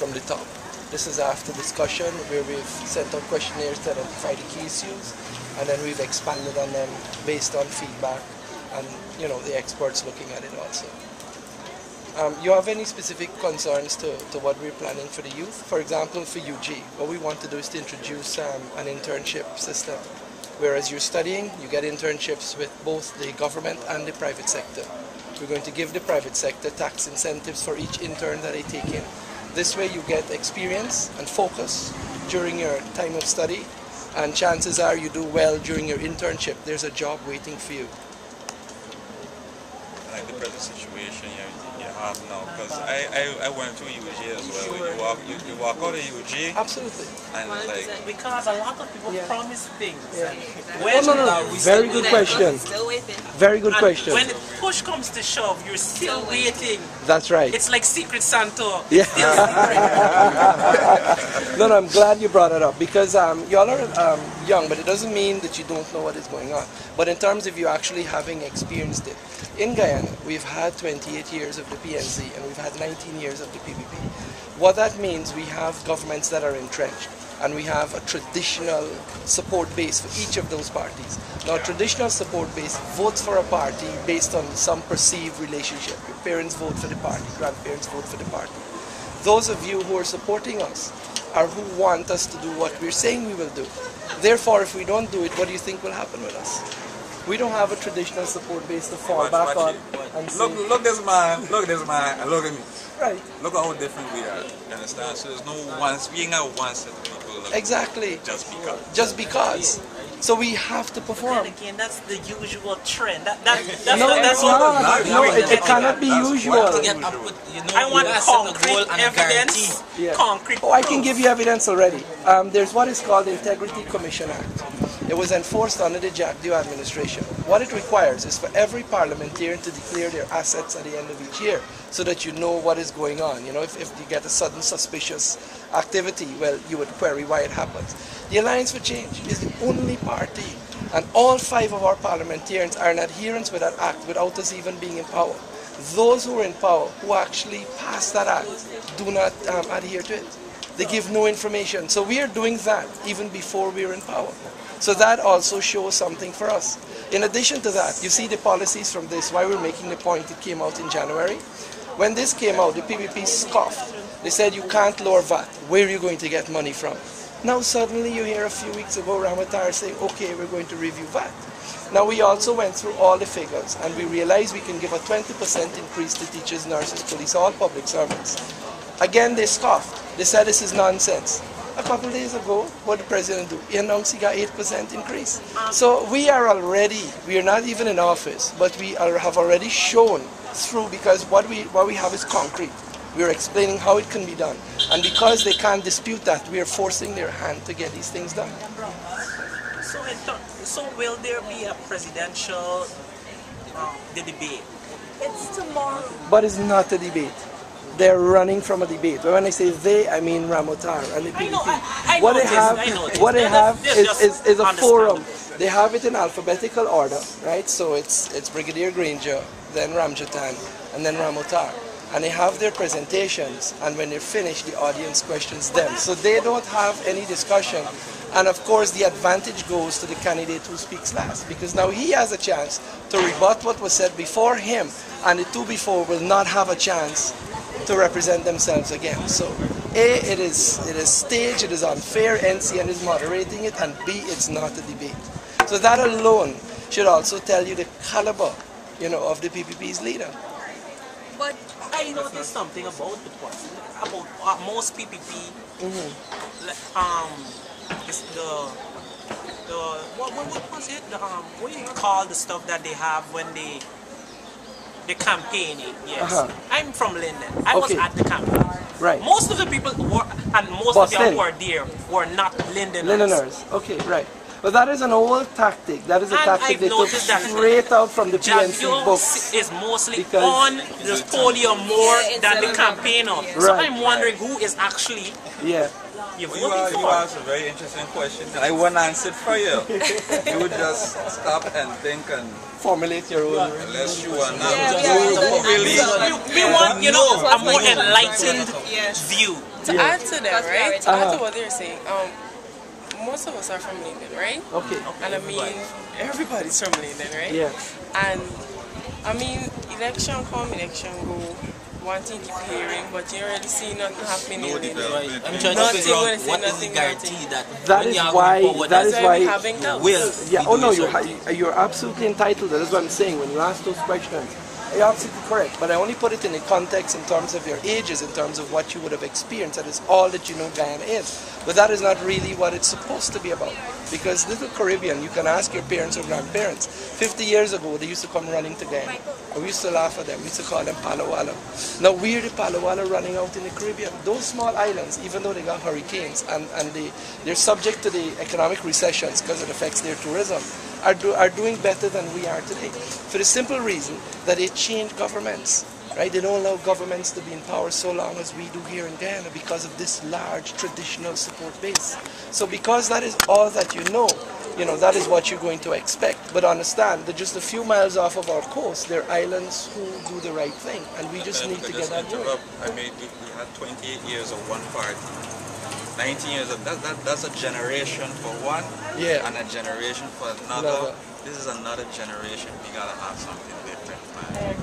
from the top. This is after discussion where we've sent out questionnaires to identify the key issues, and then we've expanded on them based on feedback and the experts looking at it also. You have any specific concerns to what we're planning for the youth? For example, for UG, what we want to do is to introduce an internship system. Whereas you're studying, you get internships with both the government and the private sector. We're going to give the private sector tax incentives for each intern that they take in. This way you get experience and focus during your time of study, and chances are you do well during your internship. There's a job waiting for you. Like the present situation you have now, because I went through UG as well. You walk out of UG. Absolutely. And like, because a lot of people promise things. Yeah. Very good question. Still waiting. Very good question. When the push comes to shove, you're still waiting. That's right. It's like Secret Santa. Yeah. No, I'm glad you brought it up, because y'all are young, but it doesn't mean that you don't know what is going on. But in terms of you actually having experienced it, in Guyana, we've had 28 years of the PNC and we've had 19 years of the PPP. What that means, we have governments that are entrenched, and we have a traditional support base for each of those parties. Now, traditional support base votes for a party based on some perceived relationship. Your parents vote for the party, grandparents vote for the party. Those of you who are supporting us are who want us to do what we're saying we will do. Therefore, if we don't do it, what do you think will happen with us? We don't have a traditional support base to fall back on and say, look this man, and look at me. Right. Look how different we are. You understand? So there's no we ain't got one set of people. Exactly. Just because. Just because. So we have to perform. And again, that's the usual trend. That's it cannot be usual. I want concrete evidence. Yeah. Concrete. Oh, I can give you evidence already. There's what is called the Integrity Commission Act. It was enforced under the Jack Dew administration. What it requires is for every parliamentarian to declare their assets at the end of each year, so that you know what is going on. If you get a sudden suspicious activity, well, you would query why it happens. The Alliance for Change is the only party, and all 5 of our parliamentarians are in adherence with that act without us even being in power. Those who are in power, who actually pass that act, do not adhere to it. They give no information. So we are doing that even before we are in power. So that also shows something for us. In addition to that, you see the policies from this, why we're making the point it came out in January. When this came out, the PPP scoffed. They said, you can't lower VAT. Where are you going to get money from? Now suddenly you hear a few weeks ago Ramatar saying, okay, we're going to review VAT. Now we also went through all the figures, and we realized we can give a 20% increase to teachers, nurses, police, all public servants. Again, they scoffed. They said this is nonsense. A couple of days ago, what did the president do? He announced he got 8% increase. So we are not even in office, but we have already shown through, because what we have is concrete. We are explaining how it can be done. And because they can't dispute that, we are forcing their hand to get these things done. So will there be a presidential debate? It's tomorrow. But it's not a debate. They're running from a debate. But when I say they, I mean Ramotar and the PPP. What they have is a forum. They have it in alphabetical order, right? So it's Brigadier Granger, then Ramjatan, and then Ramotar. And they have their presentations, and when they're finished, the audience questions them. So they don't have any discussion. And of course, the advantage goes to the candidate who speaks last, because now he has a chance to rebut what was said before him, and the two before will not have a chance to represent themselves again. So A, it is staged, it is unfair, NCN is moderating it, and B, it's not a debate. So that alone should also tell you the caliber, of the PPP's leader. But I noticed something about the person, about most PPP. It's what was it? What do you call the stuff that they have when the campaigning? Yes, I'm from Linden. I was at the campaign. Right. Most of the people of them who were there were not Lindeners. Okay, right. But that is an old tactic. That is a tactic they took straight out from the PNC books. Is mostly on the podium more than the campaigner. So I'm wondering who is actually you asked a very interesting question. I won't answer it for you. You would just stop and think and formulate your own. Unless you are not. We want, a more enlightened view. To add to them, right? To add to what they're saying, most of us are from Linden, right? Okay. And I mean, everybody's from Linden, right? Yeah. And I mean, election come, election go. One thing keep hearing, but you already see nothing happening in Linden. I'm trying to figure out what is the guarantee that that is why having that will. Yeah. Oh no, you're absolutely entitled. That is what I'm saying. When you ask those questions, you're absolutely correct. But I only put it in the context in terms of your ages, in terms of what you would have experienced. That is all that you know Guyana is. But that is not really what it's supposed to be about. Because Little Caribbean, you can ask your parents or grandparents. 50 years ago, they used to come running to Guyana. And we used to laugh at them. We used to call them Palawala. Now we're the Palawala running out in the Caribbean. Those small islands, even though they got hurricanes and they're subject to the economic recessions because it affects their tourism, are doing better than we are today. For the simple reason that they change governments. Right? They don't allow governments to be in power so long as we do here in Guyana because of this large traditional support base. So because that is all that you know, that is what you're going to expect. But understand that just a few miles off of our coast, there are islands who do the right thing, and we just need to get that going. I mean, we had 28 years of one party. 19 years of that's a generation for one, and a generation for another. This is another generation. We gotta have something different, man.